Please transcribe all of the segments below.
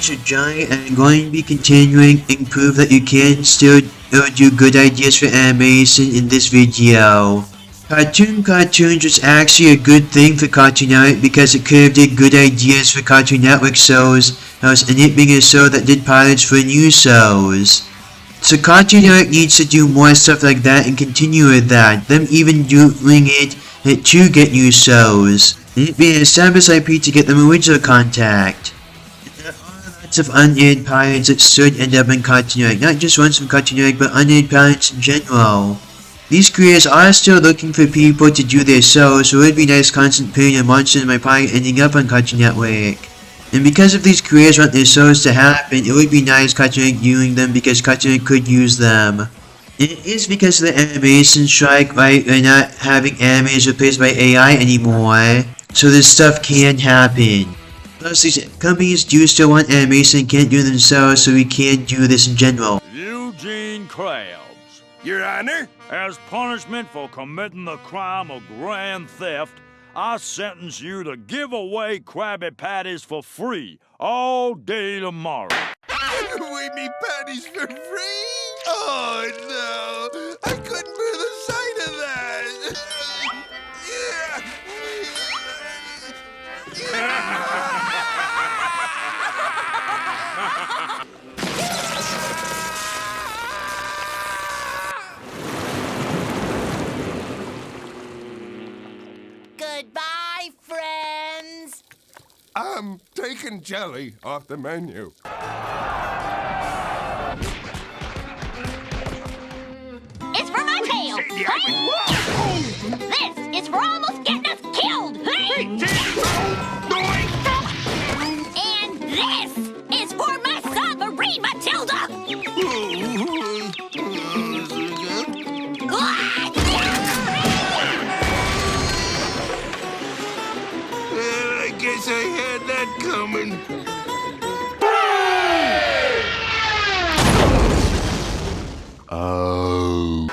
Mr. Giant, and I'm going to be continuing and prove that you can still do good ideas for animation in this video. Cartoons was actually a good thing for Cartoon Network because it could have did good ideas for Cartoon Network shows, and it being a show that did pilots for new shows. So Cartoon Network needs to do more stuff like that and continue with that, them even doing it to get new shows, and it being an established IP to get them original contact. And there are lots of unaired pilots that should end up in Cartoon Network, not just ones from Cartoon Network but unaired pilots in general. These creators are still looking for people to do their shows, so it would be nice constant putting a monster in my pilot ending up on Cartoon Network. And because if these creators want their shows to happen, it would be nice Cartoon Network doing them because Cartoon Network could use them. And it is because of the animation strike, right? We're not having animators replaced by AI anymore, so this stuff can happen. Plus, these companies do still want animation and can't do it themselves, so we can't do this in general. Eugene Krabs. Your Honor? As punishment for committing the crime of grand theft, I sentence you to give away Krabby Patties for free all day tomorrow. Give away me patties for free? Oh, no. I couldn't bear the sight of that. Goodbye, friends! I'm taking jelly off the menu. It's for my tail! This is for almost getting us killed! And this is for my submarine, Matilda! I guess I had that coming. Oh.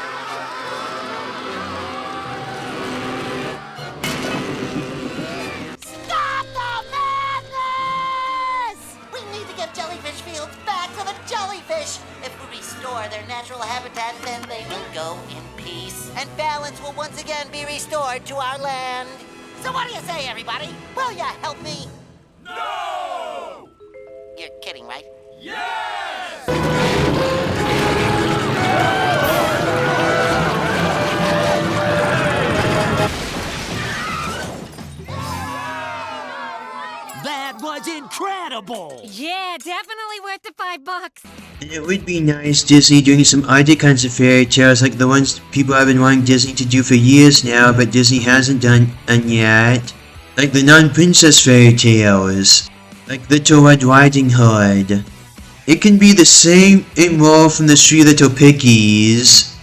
Stop the madness! We need to get jellyfish fields back to the jellyfish. If we restore their natural habitat, then they will go in peace. And balance will once again be restored to our land. So what do you say, everybody? Will ya help me? No! You're kidding, right? Yes! That was incredible! Yeah, definitely worth the $5. And it would be nice Disney doing some other kinds of fairy tales like the ones people have been wanting Disney to do for years now, but Disney hasn't done yet. Like the non-princess fairy tales, like Little Red Riding Hood. It can be the same role from the Three Little Piggies.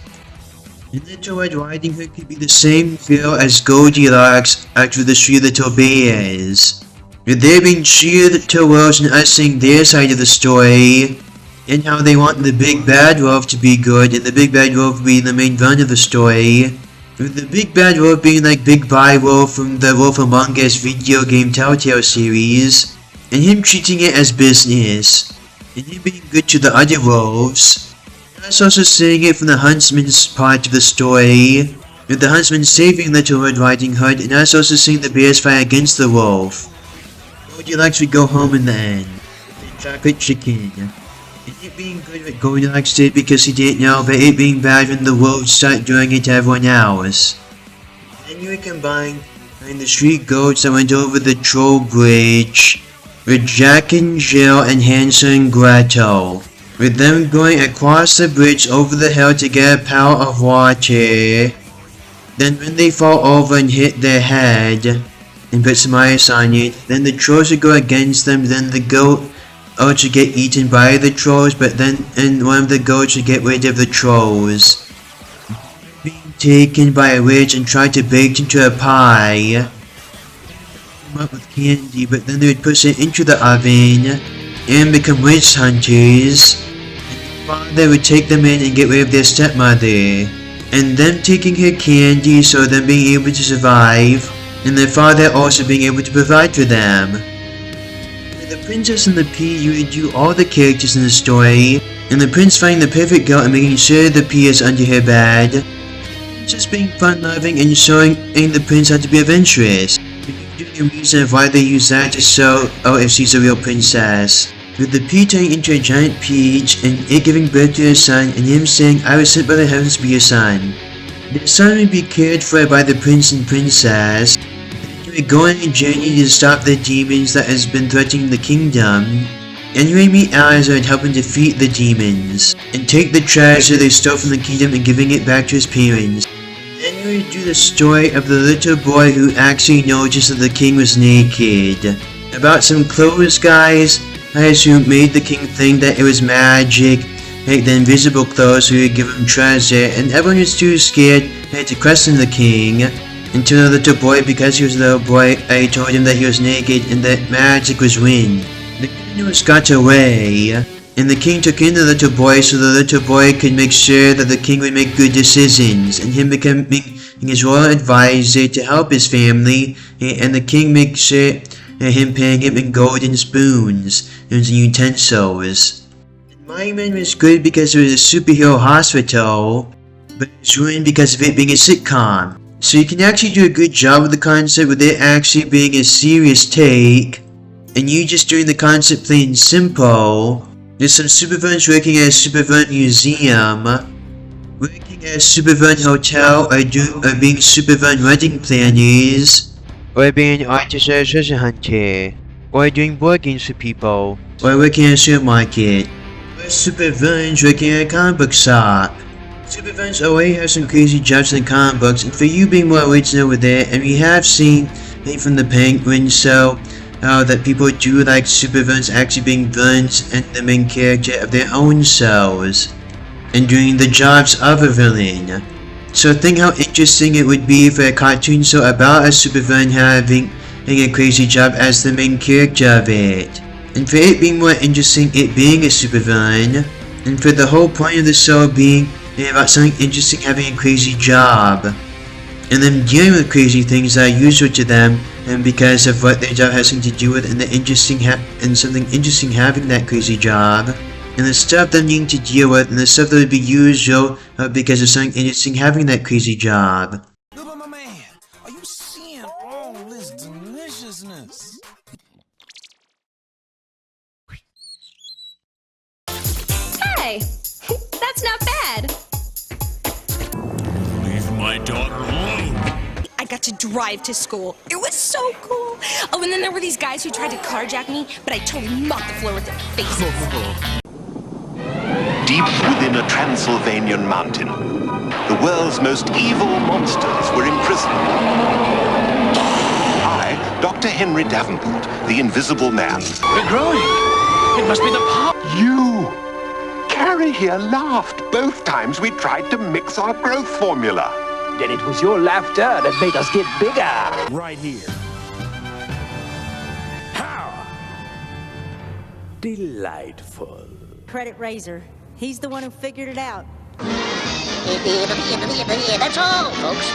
And Little Red Riding Hood could be the same feel as Goldilocks after the Three Little Bears. With there being three little wolves and us seeing their side of the story, and how they want the big bad wolf to be good, and the big bad wolf being the main villain of the story. With the big bad wolf being like Big Bad Wolf from the Wolf Among Us video game Telltale series, and him treating it as business, and him being good to the other wolves. And us also seeing it from the huntsman's part of the story, with the huntsman saving Little Red Riding Hood, and us also seeing the bears fight against the wolf. Goldilocks would go home in the end, and chocolate chicken. And it being good what Goldilocks did because he didn't know, but it being bad when the wolves start doing it to everyone else. Then you would combine the street goats that went over the troll bridge with Jack and Jill and Hansel and Gretel, with them going across the bridge over the hill to get a pail of water. Then when they fall over and hit their head and put some ice on it, then the trolls would go against them, then the goat to get eaten by the trolls, but then one of the goats would get rid of the trolls. Being taken by a witch and tried to bake into a pie. Come up with candy, but then they would push it into the oven and become witch hunters. And the father would take them in and get rid of their stepmother, and them taking her candy, so them being able to survive, and their father also being able to provide for them. With the princess and the pea, you would do all the characters in the story, and the prince finding the perfect girl and making sure the pea is under her bed. The princess being fun-loving and showing the prince how to be of interest. Doing a reason of why they use that to show if she's a real princess. With the pea turning into a giant peach, and it giving birth to a son, and him saying, "I was sent by the heavens to be your son." The son would be cared for by the prince and princess. They would go on a journey to stop the demons that has been threatening the kingdom. And you would meet allies that would help him defeat the demons, and take the treasure they stole from the kingdom and giving it back to his parents. Then you would do the story of the little boy who actually noticed that the king was naked. About some clothes guys who made the king think that it was magic, like the invisible clothes who would give him treasure, and everyone was too scared to question the king. Until the little boy, because he was a little boy, I told him that he was naked and that magic was wind. The king was got away, and the king took in the little boy so the little boy could make sure that the king would make good decisions, and him becoming his royal advisor to help his family, and the king makes sure him paying him in golden spoons and utensils. My man was good because it was a superhero hospital, but it was ruined because of it being a sitcom. So you can actually do a good job with the concept with it actually being a serious take, and you just doing the concept plain simple. There's some supervillains working at a supervillain museum, working at a supervillain hotel, or being supervillain wedding planners, or being an artist or a treasure hunter, or doing board games for people, or working at a supermarket, or supervillains working at a comic book shop. Supervillains already have some crazy jobs in the comic books, and for you being more original with it, and we have seen from the Penguin show that people do like supervillains actually being villains and the main character of their own shows, and doing the jobs of a villain. So think how interesting it would be for a cartoon show about a supervillain having a crazy job as the main character of it. And for it being more interesting, it being a supervillain, and for the whole point of the show being about something interesting having a crazy job, and them dealing with crazy things that are usual to them, and because of what their job has something to do with, and something interesting having that crazy job, and the stuff they need to deal with, and the stuff that would be usual because of something interesting having that crazy job. Look at my man. Are you seeing all this deliciousness? Hey, that's not bad. Leave my daughter alone. I got to drive to school. It was so cool. Oh, and then there were these guys who tried to carjack me, but I totally mopped the floor with their faces. Deep within a Transylvanian mountain, the world's most evil monsters were imprisoned. I, Dr. Henry Davenport, the Invisible Man. We're growing. It must be the pop. You! Carrie here laughed both times we tried to mix our growth formula. Then it was your laughter that made us get bigger. Right here. How delightful. Credit Razor. He's the one who figured it out. That's all, folks.